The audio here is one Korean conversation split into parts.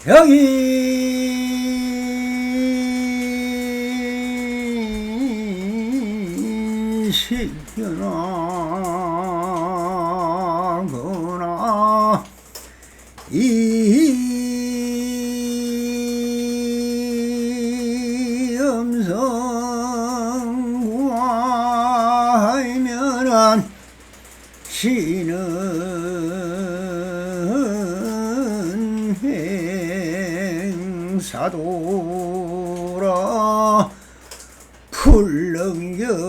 여기 시켜나거나 이 음성구하면은 시는 행사도라 풀렁연열애니라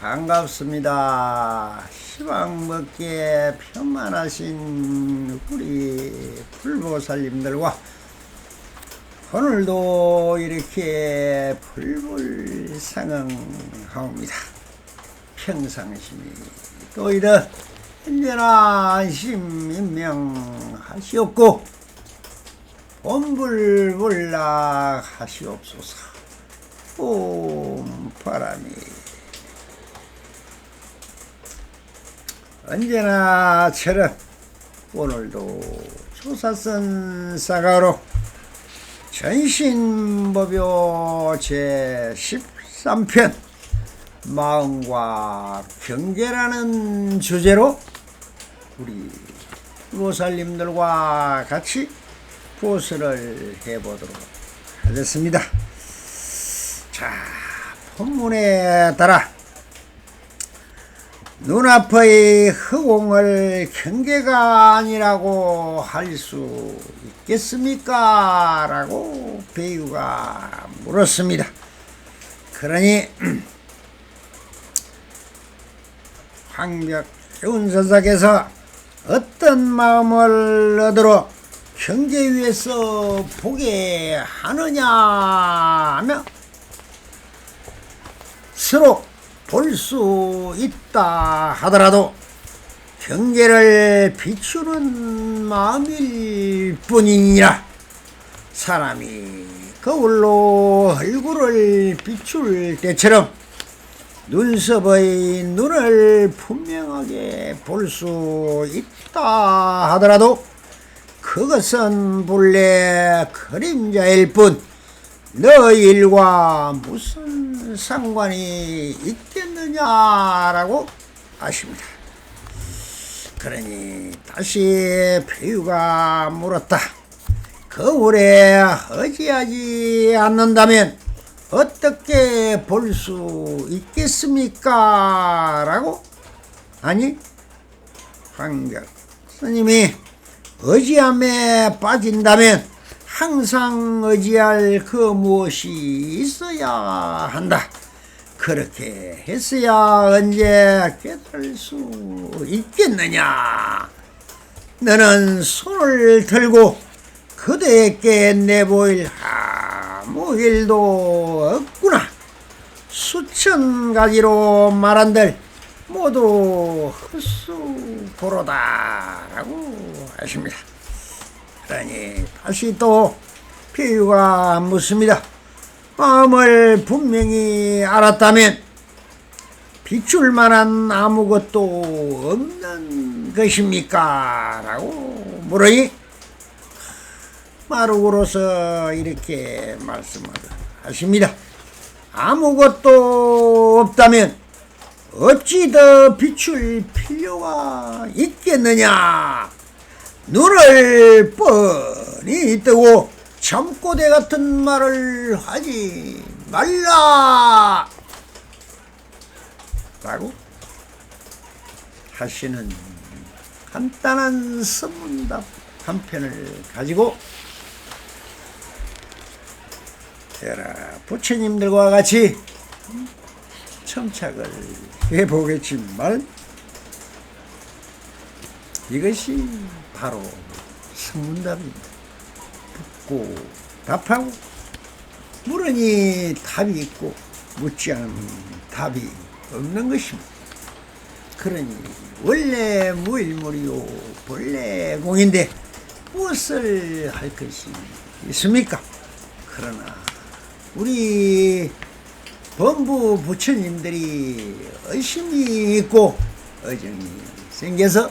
반갑습니다. 시방먹기에 편만하신 우리 불보살님들과 오늘도 이렇게 불불상응하옵니다. 평상심이 또 이런 언제나 안심인명하시옵고 본불불락하시옵소서. 옴 바람이 언제나처럼 오늘도 조사선 사가로 전신법요 제13편 마음과 경계라는 주제로 우리 보살님들과 같이 보스를 해보도록 하겠습니다. 자, 본문에 따라 눈앞의 허공을 경계가 아니라고 할 수 있겠습니까? 라고 배우가 물었습니다. 그러니 황벽운선사께서 어떤 마음을 얻으러 경계 위에서 보게 하느냐 하며 서로 볼 수 있다 하더라도 경계를 비추는 마음일 뿐이니라. 사람이 거울로 얼굴을 비출 때처럼 눈썹의 눈을 분명하게 볼 수 있다 하더라도 그것은 본래 그림자일 뿐 너의 일과 무슨 상관이 있겠느냐라고 하십니다. 그러니 다시 배우가 물었다. 거울에 허지하지 않는다면 어떻게 볼 수 있겠습니까? 라고 아니 황벽 스님이 의지함에 빠진다면 항상 의지할 그 무엇이 있어야 한다. 그렇게 했어야 언제 깨달을 수 있겠느냐. 너는 손을 들고 그대에게 내보일 아무 일도 없구나. 수천 가지로 말한들 모두 헛수고로다 라고 하십니다. 그러니 다시 또 비유가 묻습니다. 마음을 분명히 알았다면 비출 만한 아무것도 없는 것입니까? 라고 물으니 마루로서 이렇게 말씀을 하십니다. 아무것도 없다면 어찌 더 비출 필요가 있겠느냐. 눈을 뻔히 뜨고 잠꼬대 같은 말을 하지 말라 라고 하시는 간단한 선문답 한 편을 가지고 여러 부처님들과 같이 첨착을 해보겠지만 이것이 바로 성문답입니다. 묻고 답하고 물으니 답이 있고 묻지 않으면 답이 없는 것입니다. 그러니 원래 무일물이요 본래 공인데 무엇을 할 것이 있습니까? 그러나 우리 범부 부처님들이 의심이 있고 의정이 생겨서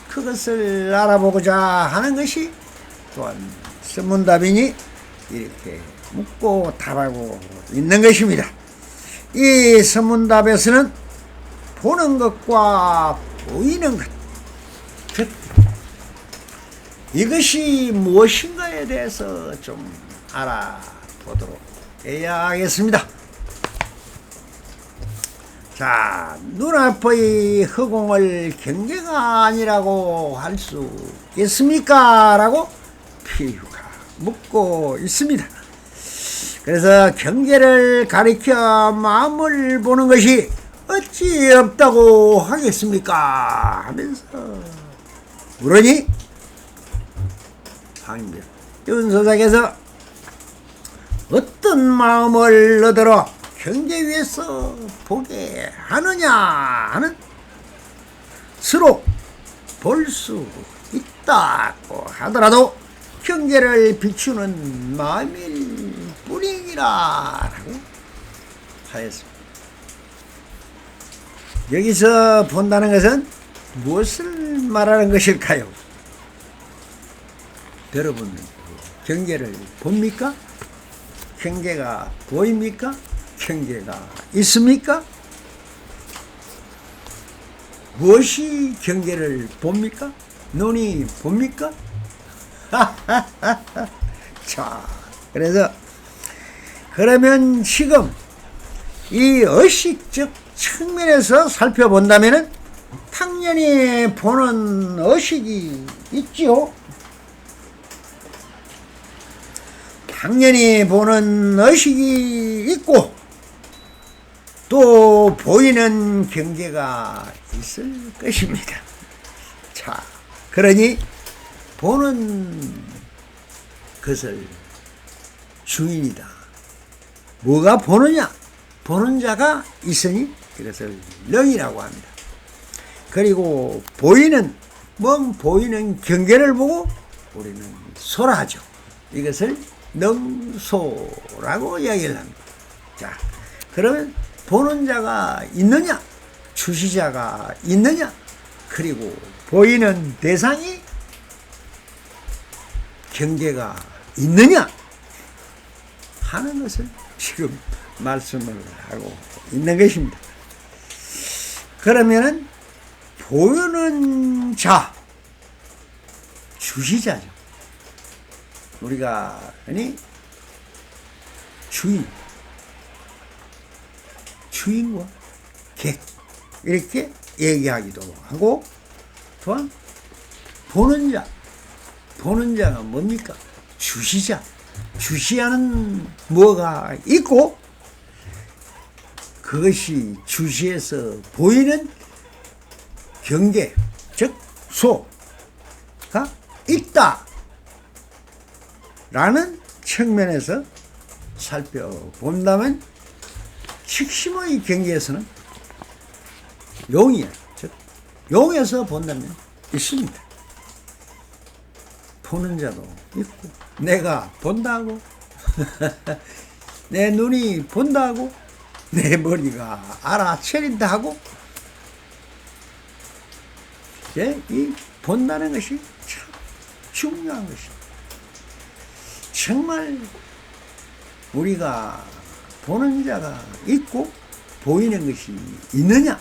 그것을 알아보고자 하는 것이 또한 선문답이니 이렇게 묻고 답하고 있는 것입니다. 이 선문답에서는 보는 것과 보이는 것, 즉 이것이 무엇인가에 대해서 좀 알아보도록 해야 하겠습니다. 자, 눈앞의 허공을 경계가 아니라고 할 수 있겠습니까? 라고 피유가 묻고 있습니다. 그래서 경계를 가리켜 마음을 보는 것이 어찌 없다고 하겠습니까? 하면서 물으니 황인별 윤서작에서 어떤 마음을 너더러 경계 위에서 보게 하느냐 하는 서로 볼 수 있다고 하더라도 경계를 비추는 마음일 뿐이라고 하였습니다. 여기서 본다는 것은 무엇을 말하는 것일까요? 여러분 경계를 봅니까? 경계가 보입니까? 경계가 있습니까? 무엇이 경계를 봅니까? 눈이 봅니까? 자, 그러면 지금 이 의식적 측면에서 살펴본다면은 당연히 보는 의식이 있지요. 당연히 보는 의식이 있고 또 보이는 경계가 있을 것입니다. 자, 그러니 보는 것을 주인이다. 뭐가 보느냐? 보는 자가 있으니 이것을 능이라고 합니다. 그리고 보이는 경계를 보고 우리는 소라 하죠. 이것을 능소라고 이야기를 합니다. 자, 그러면 보는 자가 있느냐? 주시자가 있느냐? 그리고 보이는 대상이 경계가 있느냐? 하는 것을 지금 말씀을 하고 있는 것입니다. 그러면은 보이는 자, 주시자죠. 우리가 아니 주인과 객 이렇게 얘기하기도 하고 또한 보는 자가 뭡니까? 주시자. 주시하는 뭐가 있고 그것이 주시에서 보이는 경계, 즉 소가 있다 라는 측면에서 살펴본다면 식심의 경계에서는 용이야. 즉 용에서 본다면 있습니다. 보는 자도 있고 내가 본다고 내 눈이 본다고 내 머리가 알아차린다고 이 본다는 것이 참 중요한 것입니다. 정말 우리가 보는 자가 있고 보이는 것이 있느냐,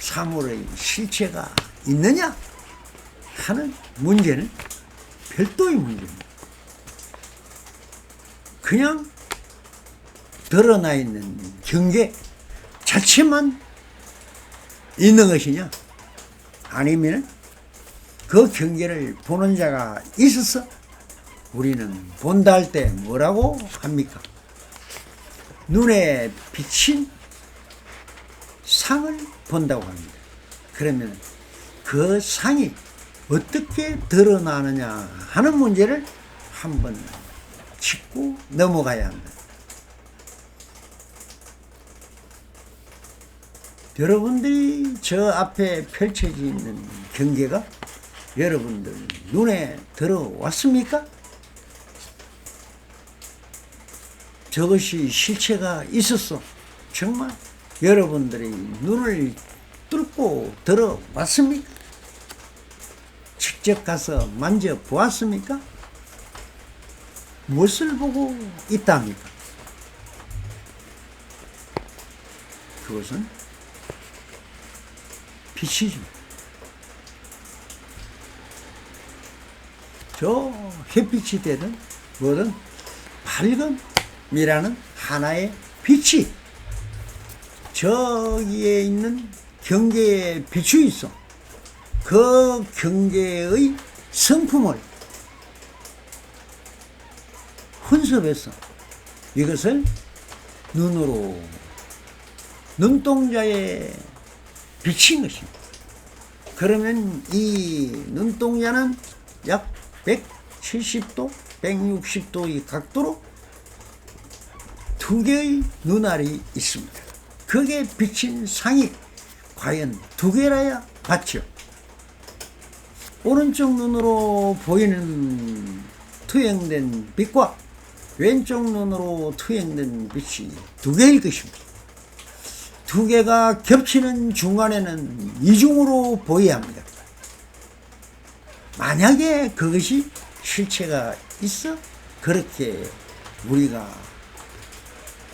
사물의 실체가 있느냐 하는 문제는 별도의 문제입니다. 그냥 드러나 있는 경계 자체만 있는 것이냐, 아니면 그 경계를 보는 자가 있어서 우리는 본다 할 때 뭐라고 합니까? 눈에 비친 상을 본다고 합니다. 그러면 그 상이 어떻게 드러나느냐 하는 문제를 한번 짚고 넘어가야 한다. 여러분들이 저 앞에 펼쳐져 있는 경계가 여러분들 눈에 들어왔습니까? 저것이 실체가 있었어. 정말 여러분들이 눈을 뚫고 들어왔습니까? 직접 가서 만져보았습니까? 무엇을 보고 있답니까? 그것은 빛이죠. 저 햇빛이 되든 뭐든 밝음이라는 하나의 빛이 저기에 있는 경계에 비추어 있어. 그 경계의 성품을 혼섭해서 이것을 눈으로 눈동자에 비친 것입니다. 그러면 이 눈동자는 약 170도, 160도의 각도로 두 개의 눈알이 있습니다. 그게 비친 상이 과연 두 개라야 맞죠? 오른쪽 눈으로 보이는 투영된 빛과 왼쪽 눈으로 투영된 빛이 두 개일 것입니다. 두 개가 겹치는 중간에는 이중으로 보여야 합니다. 만약에 그것이 실체가 있어 그렇게 우리가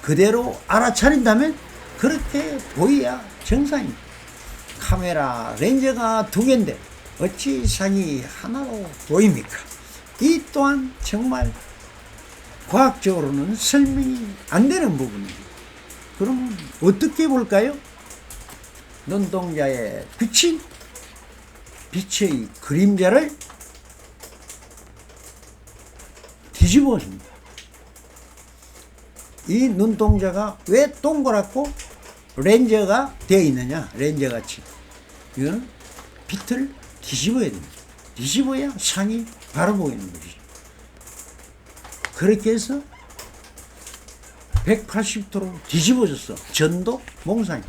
그대로 알아차린다면 그렇게 보여야 정상입니다. 카메라 렌즈가 두 개인데 어찌 상이 하나로 보입니까? 이 또한 정말 과학적으로는 설명이 안 되는 부분입니다. 그럼 어떻게 볼까요? 눈동자에 비친 빛의 그림자를 뒤집어줍니다. 이 눈동자가 왜 동그랗고 렌즈가 되어 있느냐? 렌즈같이. 이거는 빛을 뒤집어야 됩니다. 뒤집어야 상이 바로 보이는 것이죠. 그렇게 해서 180도로 뒤집어졌어. 전도, 몽상이.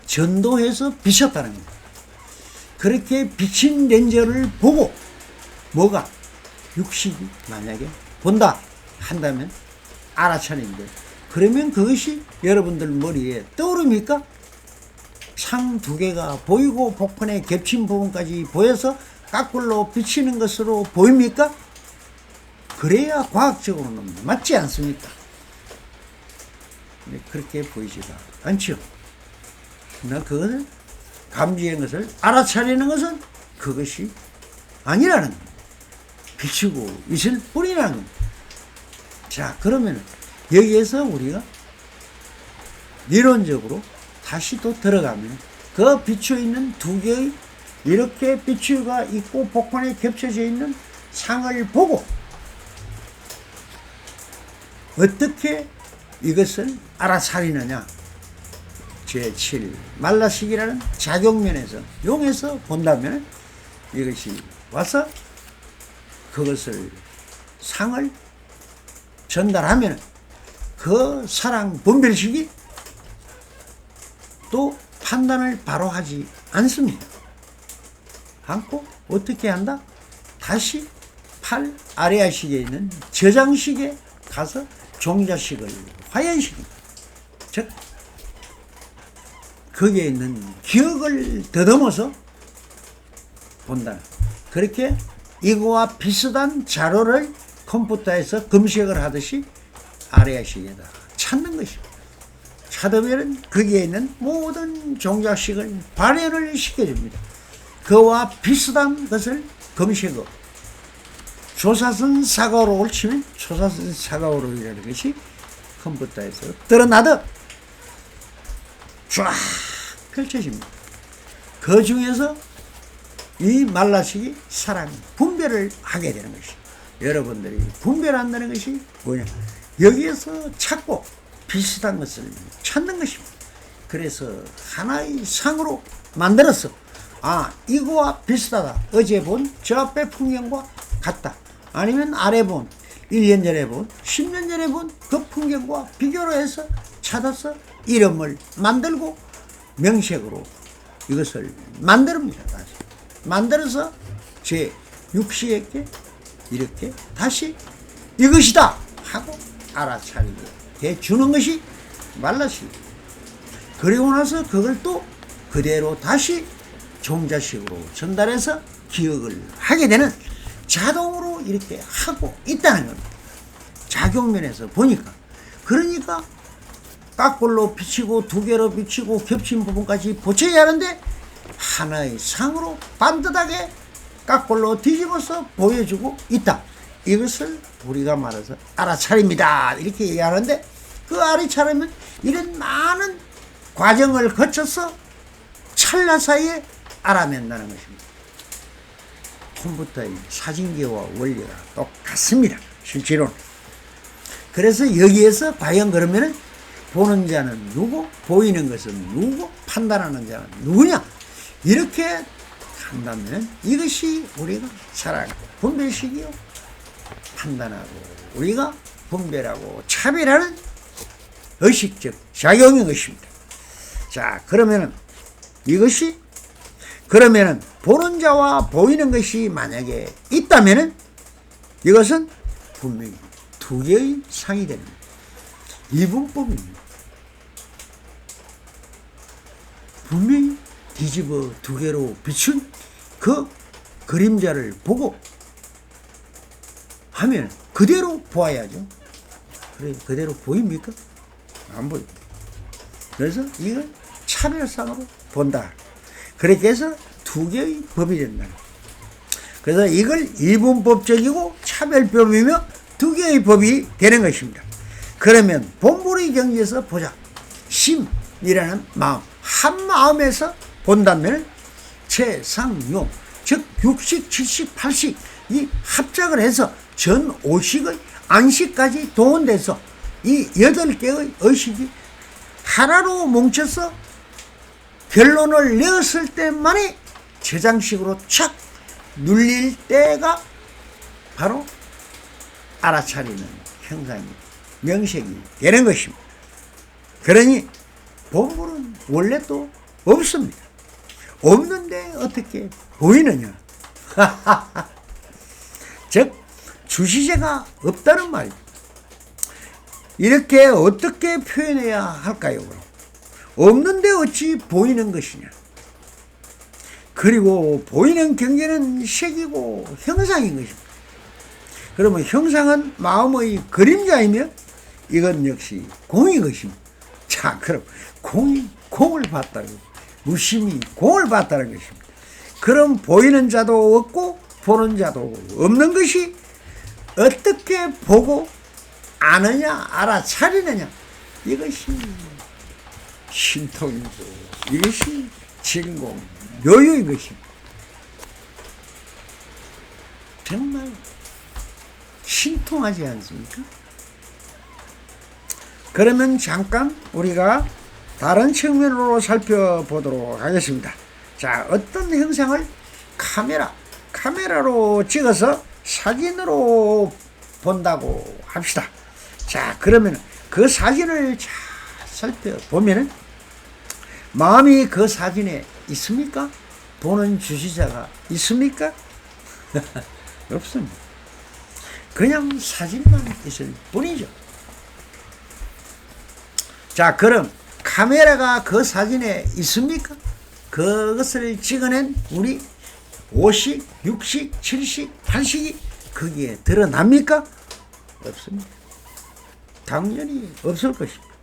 전도해서 비쳤다는 겁니다. 그렇게 비친 렌즈를 보고 뭐가 육식이 만약에 본다 한다면 알아차리는데 그러면 그것이 여러분들 머리에 떠오릅니까? 상 두 개가 보이고 복판에 겹친 부분까지 보여서 까꿀로 비치는 것으로 보입니까? 그래야 과학적으로는 맞지 않습니까? 그렇게 보이지가 않죠. 그러나 그것을 감지한 것을 알아차리는 것은 그것이 아니라는 겁니다. 비추고 있을 뿐이라는 겁니다. 자, 그러면 여기에서 우리가 이론적으로 다시 또 들어가면 그 비추어 있는 두 개의 이렇게 비추가 있고 복판에 겹쳐져 있는 상을 보고 어떻게 이것을 알아차리느냐. 제7 말라식이라는 작용면에서 용해서 본다면 이것이 와서 그것을 상을 전달하면 그 사랑 분별식이 또 판단을 바로 하지 않습니다. 않고 어떻게 한다? 다시 팔 아래아식에 있는 저장식에 가서 종자식을 화연식입니다. 즉 거기에 있는 기억을 더듬어서 본다. 그렇게 이거와 비슷한 자료를 컴퓨터에서 검색을 하듯이 아래아식에다 찾는 것입니다. 찾으면 거기에 있는 모든 종자식을 발현을 시켜줍니다. 그와 비슷한 것을 검색어 조사선 사과로를 치면 조사선 사과로이라는 것이 컴퓨터에서 드러나듯 쫙 펼쳐집니다. 그 중에서 이 말라식이 사랑 분별을 하게 되는 것이 여러분들이 분별한다는 것이 뭐냐? 여기에서 찾고 비슷한 것을 찾는 것입니다. 그래서 하나의 상으로 만들어서 아, 이거와 비슷하다. 어제 본 저 앞에 풍경과 같다. 아니면 아래 본 1년 전에 본 10년 전에 본 그 풍경과 비교로 해서 찾아서 이름을 만들고 명색으로 이것을 만듭니다. 다시 만들어서 제 육시에게 이렇게 다시 이것이다 하고 알아차리게 해주는 것이 말라시. 그리고 나서 그걸 또 그대로 다시 종자식으로 전달해서 기억을 하게 되는, 자동으로 이렇게 하고 있다는 겁니다. 작용면에서 보니까. 그러니까 깍볼로 비치고 두 개로 비치고 겹친 부분까지 보쳐야 하는데 하나의 상으로 반듯하게 깍볼로 뒤집어서 보여주고 있다. 이것을 우리가 말해서 알아차립니다. 이렇게 얘기하는데, 그 알아차리면 이런 많은 과정을 거쳐서 찰나 사이에 알아낸다는 것입니다. 컴퓨터의 사진기와 원리가 똑같습니다. 실제로는. 그래서 여기에서 과연 그러면은 보는 자는 누구, 보이는 것은 누구, 판단하는 자는 누구냐, 이렇게 한다면 이것이 우리가 살아가고 분별식이요, 판단하고 우리가 분별하고 차별하는 의식적 작용인 것입니다. 자, 그러면은 이것이, 그러면은 보는 자와 보이는 것이 만약에 있다면은 이것은 분명히 두 개의 상이 되는 이분법입니다. 분명히 뒤집어 두 개로 비춘 그 그림자를 보고 하면 그대로 보아야죠. 그래, 그대로 보입니까? 안 보입니다. 그래서 이걸 차별상으로 본다. 그렇게 해서 두 개의 법이 된다. 그래서 이걸 이분법적이고 차별법이며 두 개의 법이 되는 것입니다. 그러면 본불의 경지에서 보자. 심이라는 마음, 한 마음에서 본다면 최상용, 즉 육식, 칠식, 팔식 이 합작을 해서 전 오식의 안식까지 동원돼서 이 8개의 의식이 하나로 뭉쳐서 결론을 내었을 때만이 저장식으로 착 눌릴 때가 바로 알아차리는 형상이, 명색이 되는 것입니다. 그러니 본불은 원래 또 없습니다. 없는데 어떻게 보이느냐. 즉 주시제가 없다는 말입니다. 이렇게 어떻게 표현해야 할까요? 그럼 없는데 어찌 보이는 것이냐. 그리고 보이는 경계는 색이고 형상인 것입니다. 그러면 형상은 마음의 그림자이며 이건 역시 공인 것입니다. 자, 그럼 공이 공을 봤다고, 무심히 공을 봤다는 것입니다. 그럼 보이는 자도 없고 보는 자도 없는 것이 어떻게 보고 아느냐, 알아차리느냐, 이것이 신통이고 이것이 진공 묘유인 것입니다. 정말 신통하지 않습니까? 그러면 잠깐 우리가 다른 측면으로 살펴보도록 하겠습니다. 자, 어떤 형상을 카메라로 찍어서 사진으로 본다고 합시다. 자, 그러면 그 사진을 잘 살펴보면은 마음이 그 사진에 있습니까? 보는 주시자가 있습니까? 없습니다. 그냥 사진만 있을 뿐이죠. 자, 그럼 카메라가 그 사진에 있습니까? 그것을 찍어낸 우리 5식, 6식, 7식, 8식이 거기에 드러납니까? 없습니다. 당연히 없을 것입니다.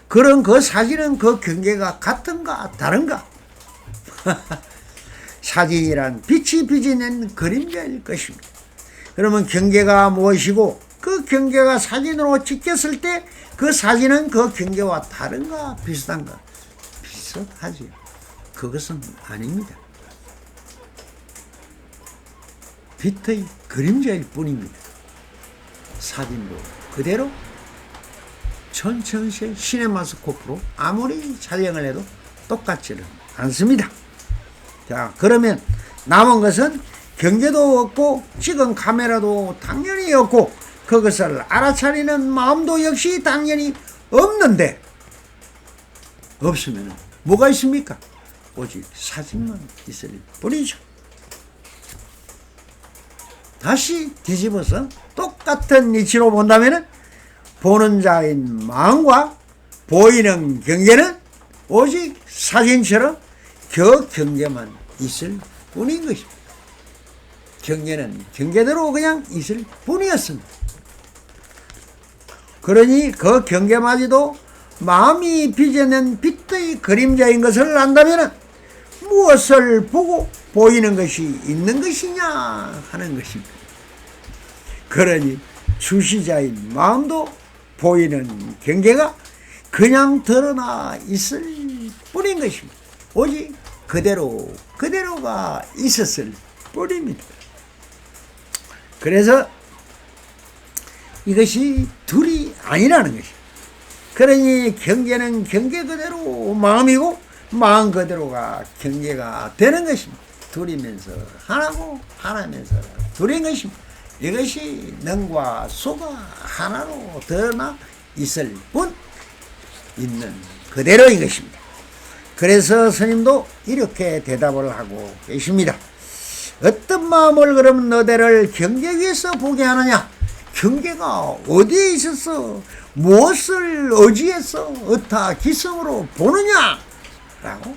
그럼 그 사진은 그 경계가 같은가 다른가? 사진이란 빛이 비춰낸 그림자일 것입니다. 그러면 경계가 무엇이고 그 경계가 사진으로 찍혔을 때 그 사진은 그 경계와 다른가 비슷한가? 비슷하지. 그것은 아닙니다. 빛의 그림자일 뿐입니다. 사진도 그대로 천천히 시네마스코프로 아무리 촬영을 해도 똑같지는 않습니다. 자, 그러면 남은 것은 경계도 없고 찍은 카메라도 당연히 없고 그것을 알아차리는 마음도 역시 당연히 없는데, 없으면 뭐가 있습니까? 오직 사진만 있을 뿐이죠. 다시 뒤집어서 똑같은 이치로 본다면 보는 자인 마음과 보이는 경계는 오직 사진처럼 그 경계만 있을 뿐인 것입니다. 경계는 경계대로 그냥 있을 뿐이었습니다. 그러니 그 경계마저도 마음이 빚어낸 빛의 그림자인 것을 안다면 무엇을 보고 보이는 것이 있는 것이냐 하는 것입니다. 그러니 주시자인 마음도 보이는 경계가 그냥 드러나 있을 뿐인 것입니다. 오직 그대로가 있었을 뿐입니다. 그래서 이것이 둘이 아니라는 것입니다. 그러니 경계는 경계 그대로 마음이고 마음 그대로가 경계가 되는 것입니다. 둘이면서 하나고 하나면서 둘인 것입니다. 이것이 능과 소가 하나로 드러나 있을 뿐 있는 그대로인 것입니다. 그래서 스님도 이렇게 대답을 하고 계십니다. 어떤 마음을 그러면 너대를 경계 위에서 보게 하느냐? 경계가 어디에 있어서 무엇을 어지에서 어타 기성으로 보느냐? 라고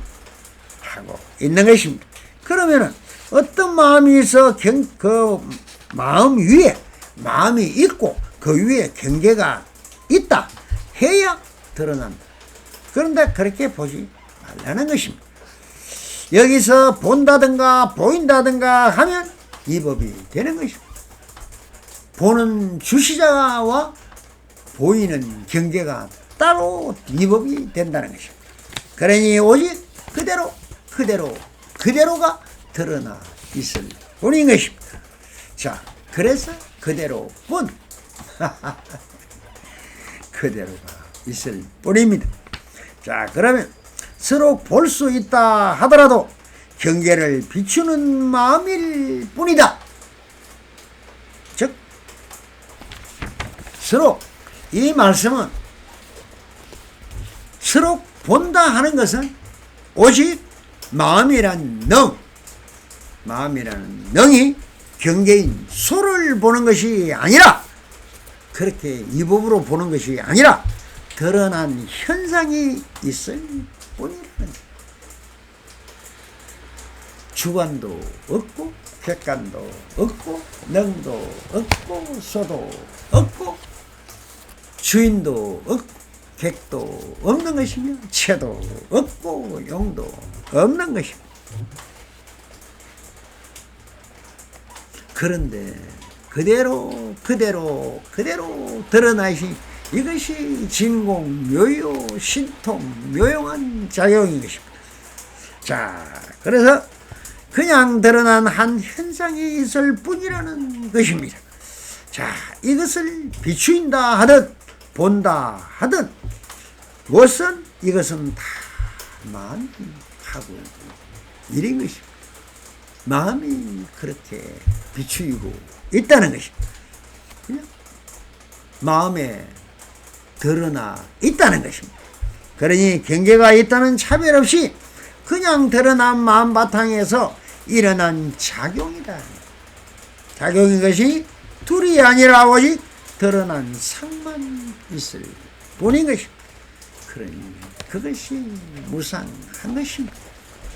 하고 있는 것입니다. 그러면은 어떤 마음이 있어 그 마음 위에 마음이 있고 그 위에 경계가 있다 해야 드러난다. 그런데 그렇게 보지 말라는 것입니다. 여기서 본다든가 보인다든가 하면 이 법이 되는 것입니다. 보는 주시자와 보이는 경계가 따로 이 법이 된다는 것입니다. 그러니 오직 그대로가 드러나 있을 뿐인 것입니다. 자, 그래서 그대로뿐 그대로가 있을 뿐입니다. 자, 그러면 서로 볼 수 있다 하더라도 경계를 비추는 마음일 뿐이다. 즉 서로 이 말씀은 서로 본다 하는 것은 오직 마음이라는 능이 경계인 소를 보는 것이 아니라, 그렇게 이 법으로 보는 것이 아니라 드러난 현상이 있을 뿐이라는, 주관도 없고 객관도 없고 능도 없고 소도 없고 주인도 없고 객도 없는 것이며 채도 없고 용도 없는 것입니다. 그런데 그대로 드러나시 이것이 진공 묘요 신통 묘용한 작용인 것입니다. 자, 그래서 그냥 드러난 한 현상이 있을 뿐이라는 것입니다. 자, 이것을 비추인다 하든 본다 하든 무엇은 이것은 다 마음이 하고 일인 것입니다. 마음이 그렇게 비추이고 있다는 것입니다. 그냥 마음에 드러나 있다는 것입니다. 그러니 경계가 있다는 차별 없이 그냥 드러난 마음 바탕에서 일어난 작용이다. 작용인 것이 둘이 아니라 오직 드러난 상만 있을 뿐인 것입니다. 그러니 그것이 무상한 것입니다.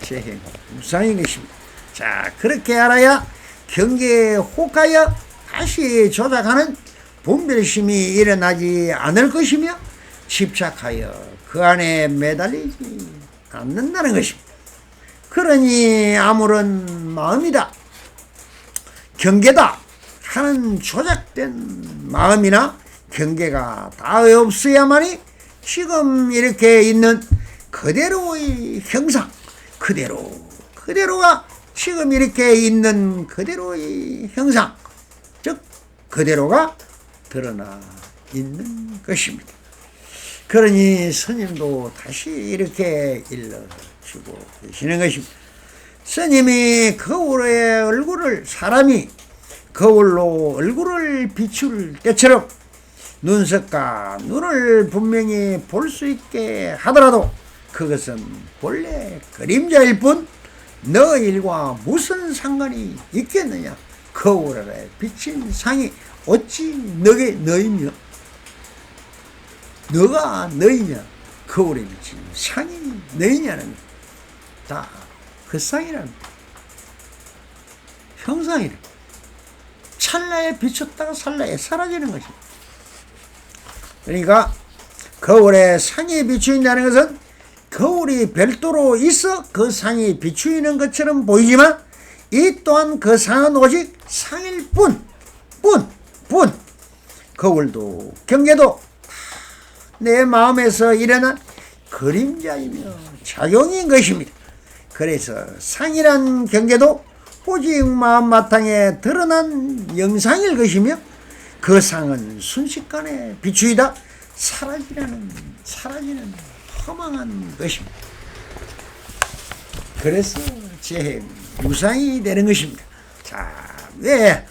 재행 무상인 것입니다. 자, 그렇게 알아야 경계에 혹하여 다시 조작하는 분별심이 일어나지 않을 것이며 집착하여 그 안에 매달리지 않는다는 것입니다. 그러니 아무런 마음이다, 경계다 하는 조작된 마음이나 경계가 다 없어야만이 지금 이렇게 있는 그대로의 형상, 그대로가 지금 이렇게 있는 그대로의 형상, 즉 그대로가 드러나 있는 것입니다. 그러니 스님도 다시 이렇게 일러주고 계시는 것입니다. 스님이 거울에 얼굴을, 사람이 거울로 얼굴을 비출 때처럼 눈썹과 눈을 분명히 볼 수 있게 하더라도 그것은 본래 그림자일 뿐 너 일과 무슨 상관이 있겠느냐. 거울에 비친 상이 어찌 너게 너이며 너가 너이냐. 거울에 비친 상이 너이냐는 다 그 상이라는 형상이래. 찰나에 비쳤다가 찰나에 사라지는 것입니다. 그러니까 거울에 상이 비추인다는 것은 거울이 별도로 있어 그 상이 비추이는 것처럼 보이지만 이 또한 그 상은 오직 상일 뿐. 거울도 경계도 내 마음에서 일어난 그림자이며 작용인 것입니다. 그래서 상이란 경계도 오직 마음 바탕에 드러난 영상일 것이며 그 상은 순식간에 비추이다 사라지는 허망한 것입니다. 그래서 재해 무상이 되는 것입니다. 자, 왜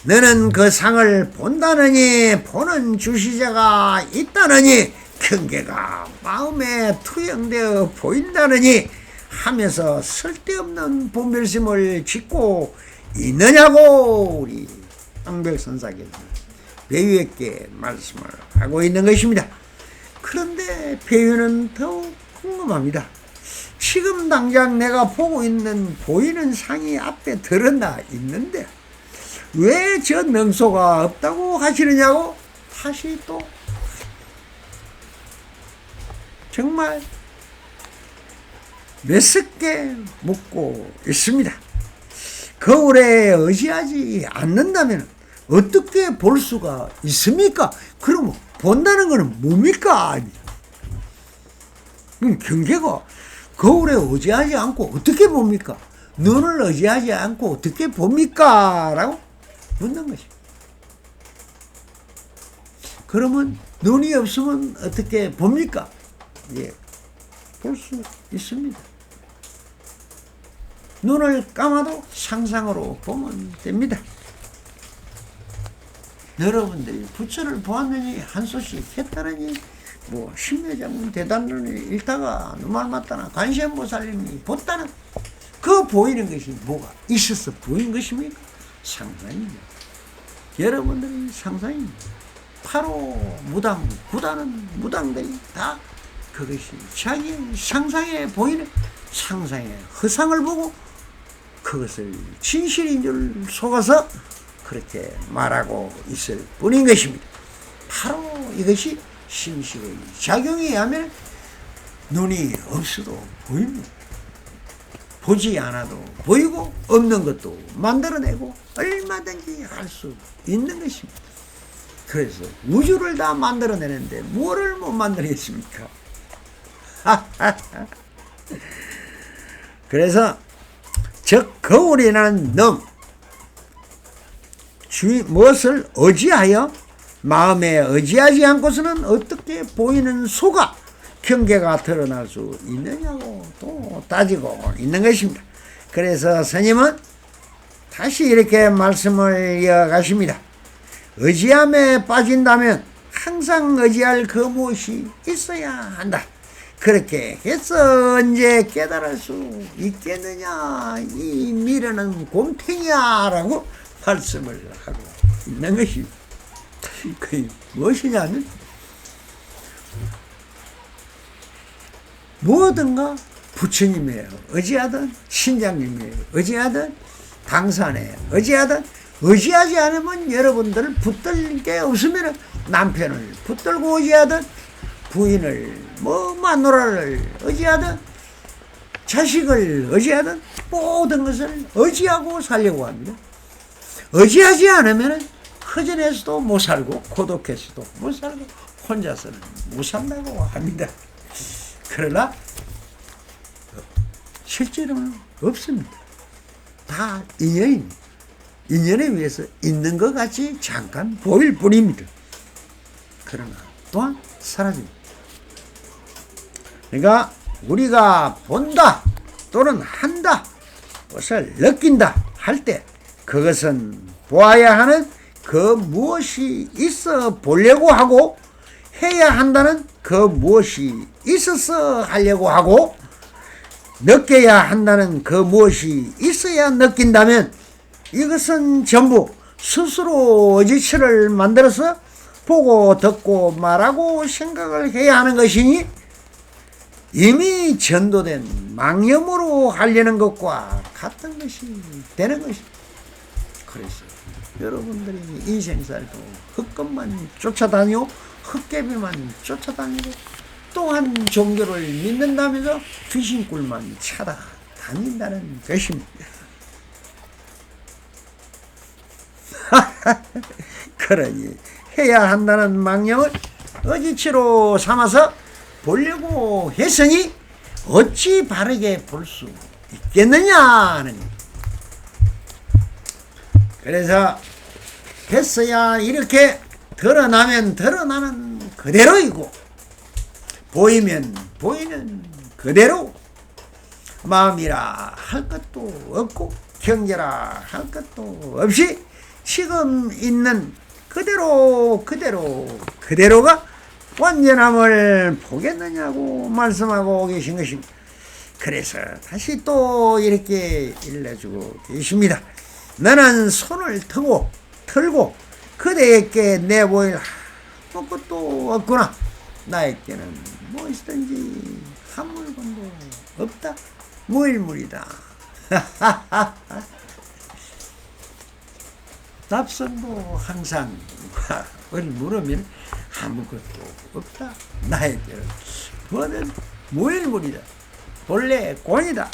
너는 그 상을 본다느니 보는 주시자가 있다느니 경계가 마음에 투영되어 보인다느니 하면서 쓸데없는 분별심을 짓고 있느냐고 우리 황백선사께서 배유에게 말씀을 하고 있는 것입니다. 그런데 배유는 더욱 궁금합니다. 지금 당장 내가 보고 있는 보이는 상이 앞에 드러나 있는데 왜 저 명소가 없다고 하시느냐고 다시 또 정말 메스게 묻고 있습니다. 거울에 의지하지 않는다면 어떻게 볼 수가 있습니까? 그러면 본다는 것은 뭡니까? 경계가 거울에 의지하지 않고 어떻게 봅니까? 눈을 의지하지 않고 어떻게 봅니까? 라고 묻는 것입니다. 그러면 눈이 없으면 어떻게 봅니까? 예, 볼 수 있습니다. 눈을 감아도 상상으로 보면 됩니다. 여러분들이 부처를 보았느니 한소씩 했다느니 뭐 신묘장군 대단론을 읽다가 누말 맞다나 관세음보살님이 봤다는 그 보이는 것이 뭐가 있어서 보이는 것입니까? 상상입니다. 여러분들이 상상입니다. 바로 무당, 구다는 무당들이 다 그것이 자기 상상에 보이는 상상의 허상을 보고 그것을 진실인 줄 속아서 그렇게 말하고 있을 뿐인 것입니다. 바로 이것이 심식의 작용에 의하면 눈이 없어도 보입니다. 보지 않아도 보이고 없는 것도 만들어내고 얼마든지 할 수 있는 것입니다. 그래서 우주를 다 만들어내는데 뭐를 못 만들겠습니까? 그래서 즉 거울이라는 놈 무엇을 의지하여 마음에 의지하지 않고서는 어떻게 보이는 소가 경계가 드러날 수 있느냐고 또 따지고 있는 것입니다. 그래서 스님은 다시 이렇게 말씀을 이어가십니다. 의지함에 빠진다면 항상 의지할 그 무엇이 있어야 한다. 그렇게 해서 언제 깨달을 수 있겠느냐, 이 미련은 곰탱이야라고 말씀을 하고 있는 것입니다. 그게 무엇이냐면 무엇든가 부처님에 의지하든 신장님에 의지하든 당산에 의지하든 의지하지 않으면 여러분들 붙들 게 없으면 남편을 붙들고 의지하든 부인을 마누라를 의지하든 자식을 의지하든 모든 것을 의지하고 살려고 합니다. 의지하지 않으면 허전해서도 못 살고 고독해서도 못 살고 혼자서는 못 산다고 합니다. 그러나 실제로는 없습니다. 다 인연입니다. 인연에 의해서 있는 것 같이 잠깐 보일 뿐입니다. 그러나 또한 사라집니다. 그러니까 우리가 본다, 또는 한다, 것을 느낀다 할 때 그것은 보아야 하는 그 무엇이 있어 보려고 하고 해야 한다는 그 무엇이 있어서 하려고 하고 느껴야 한다는 그 무엇이 있어야 느낀다면 이것은 전부 스스로 의지치를 만들어서 보고 듣고 말하고 생각을 해야 하는 것이니 이미 전도된 망념으로 하려는 것과 같은 것이 되는 것입니다. 그래서 여러분들이 인생살도 흙것만 쫓아다니고 흙개비만 쫓아다니고 또한 종교를 믿는다면서 귀신꿀만 찾아다닌다는 것입니다. 그러니 해야 한다는 망령을 의지치로 삼아서 보려고 했으니 어찌 바르게 볼 수 있겠느냐 하는 것. 그래서 했어야 이렇게 드러나면 드러나는 그대로이고 보이면 보이는 그대로 마음이라 할 것도 없고 경계라 할 것도 없이 지금 있는 그대로가 완전함을 보겠느냐고 말씀하고 계신 것입니다. 그래서 다시 또 이렇게 일러주고 계십니다. 너는 손을 털고 그대에게 내보일 아무것도 없구나. 나에게는 무엇이든지 한 물건도 없다. 무일물이다. 답선도 항상 물으면 아무것도 없다. 나에게는 그거는 무일물이다. 본래 곤이다.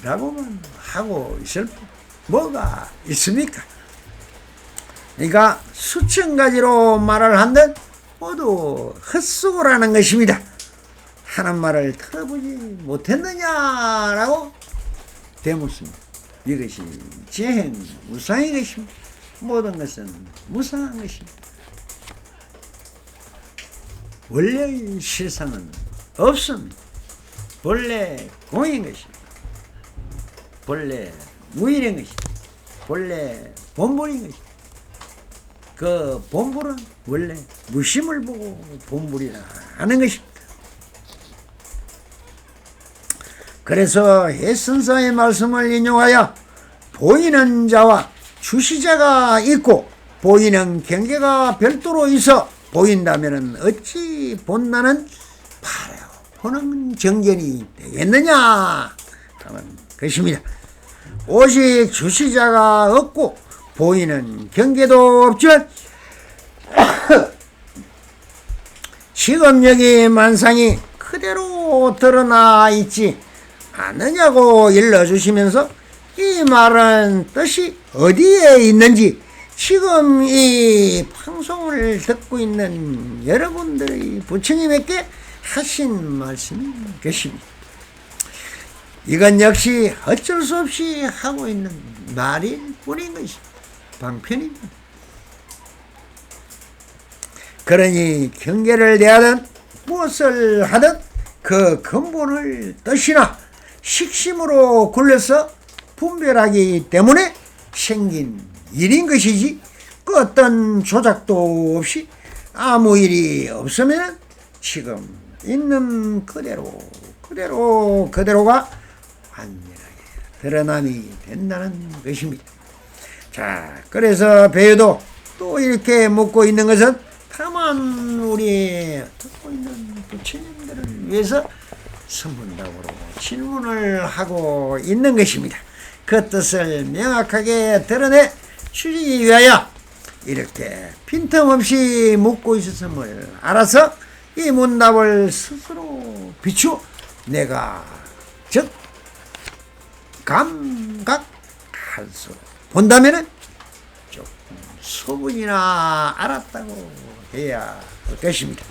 라고만 하고 있을 뿐 뭐가 있습니까? 그러니까 수천 가지로 말을 한들 모두 헛수고라는 것입니다. 하는 말을 들어보지 못했느냐라고 되묻습니다. 이것이 재행무상의 것입니다. 모든 것은 무상한 것입니다. 원래의 실상은 없습니다. 본래 공인 것입니다. 본래 무일인 것입니다. 본래 본불인 것입니다. 그 본불은 원래 무심을 보고 본불이라 하는 것입니다. 그래서 해선사의 말씀을 인용하여 보이는 자와 주시자가 있고 보이는 경계가 별도로 있어 보인다면 어찌 본나는 바로 보는 정견이 되겠느냐 하는 것입니다. 오직 주시자가 없고 보이는 경계도 없지만 지금 여기 만상이 그대로 드러나 있지 않느냐고 일러주시면서 이 말은 뜻이 어디에 있는지 지금 이 방송을 듣고 있는 여러분들의 부처님에게 하신 말씀인 것입니다. 이건 역시 어쩔 수 없이 하고 있는 말일 뿐인 것입니다. 방편입니다. 그러니 경계를 대하든 무엇을 하든 그 근본을 뜻이나 식심으로 굴려서 분별하기 때문에 생긴 일인 것이지 그 어떤 조작도 없이 아무 일이 없으면 지금 있는 그대로가 완전하게 드러남이 된다는 것입니다. 자, 그래서 배우도 또 이렇게 묻고 있는 것은 다만 우리 듣고 있는 부처님들을 위해서 선문답으로 질문을 하고 있는 것입니다. 그 뜻을 명확하게 드러내 주기 위하여 이렇게 빈틈없이 묻고 있었음을 알아서 이 문답을 스스로 비추어 내가 즉 감각할 수 본다면은 조금 소분이나 알았다고 해야 할 것입니다.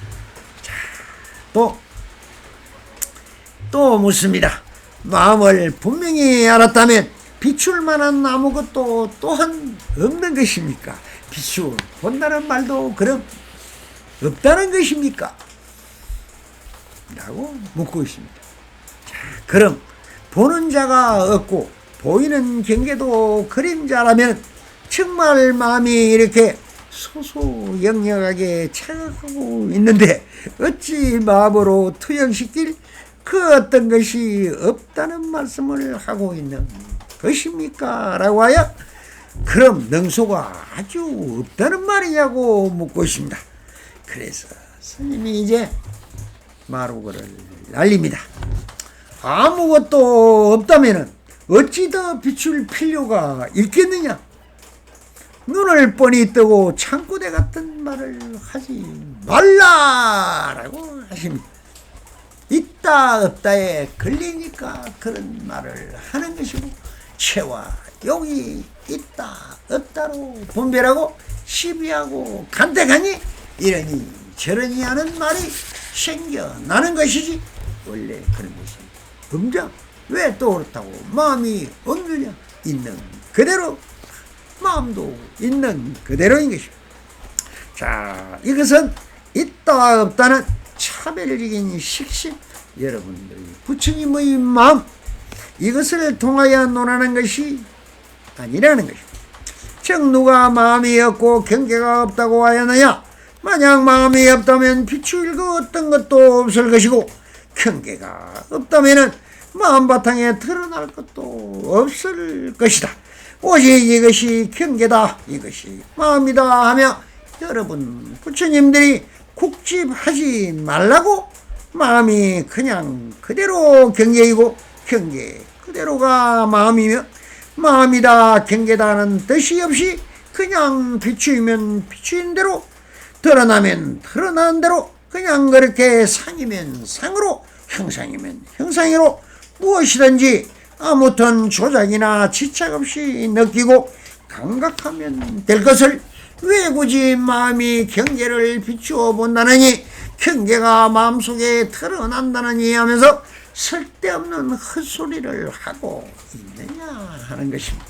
자, 또 묻습니다. 마음을 분명히 알았다면 비출 만한 아무것도 또한 없는 것입니까? 비추 본다는 말도 그럼 없다는 것입니까? 라고 묻고 있습니다. 자, 그럼 보는 자가 없고 보이는 경계도 그림자라면 정말 마음이 이렇게 소소영영하게 차가고 있는데 어찌 마음으로 투영시킬 그 어떤 것이 없다는 말씀을 하고 있는 것입니까? 라고 하여 그럼 능소가 아주 없다는 말이냐고 묻고 있습니다. 그래서 스님이 이제 마루거를 날립니다. 아무것도 없다면 어찌 더 비출 필요가 있겠느냐? 눈을 뻔히 뜨고 창고대 같은 말을 하지 말라라고 하십니다. 있다 없다에 걸리니까 그런 말을 하는 것이고 체와 용이 있다 없다로 분별하고 시비하고 간택하니 이러니 저러니 하는 말이 생겨나는 것이지 원래 그런 것이 범정 왜 또 그렇다고 마음이 없느냐? 있는 그대로 마음도 있는 그대로인 것입니다. 자, 이것은 있다 없다는 차별적인 식심, 여러분들이 부처님의 마음 이것을 통하여 논하는 것이 아니라는 것입니다. 즉 누가 마음이 없고 경계가 없다고 하였느냐? 만약 마음이 없다면 비추일 그 어떤 것도 없을 것이고 경계가 없다면 마음 바탕에 드러날 것도 없을 것이다. 오직 이것이 경계다, 이것이 마음이다 하며 여러분 부처님들이 국집하지 말라고 마음이 그냥 그대로 경계이고 경계 그대로가 마음이며 마음이다 경계다 하는 뜻이 없이 그냥 비추이면 비추인 대로 드러나면 드러나는 대로 그냥 그렇게 상이면 상으로 형상이면 형상으로 무엇이든지 아무튼 조작이나 지착 없이 느끼고 감각하면 될 것을 왜 굳이 마음이 경계를 비추어 본다느니 경계가 마음속에 드러난다느니 하면서 쓸데없는 헛소리를 하고 있느냐 하는 것입니다.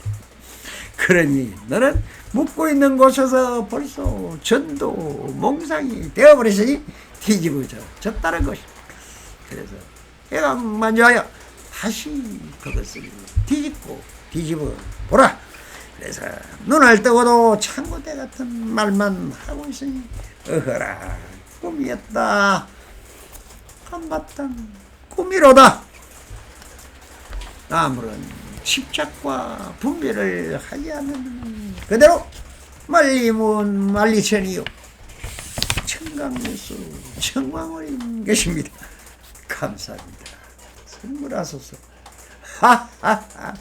그러니 너는 묵고 있는 곳에서 벌써 전도 몽상이 되어버렸으니 뒤집어졌다는 것입니다. 그래서 애각만져하여 다시 그것을 뒤집어 보라. 그래서 눈을 뜨고도 창고대 같은 말만 하고 있으니 어허라 꿈이었다. 한바탕 꿈이로다. 아무런 집착과 분별을 하지 않는 그대로 말리문 말리천이요 청강일수 청광월인 것입니다. 감사합니다. 선물하소서. 하하하.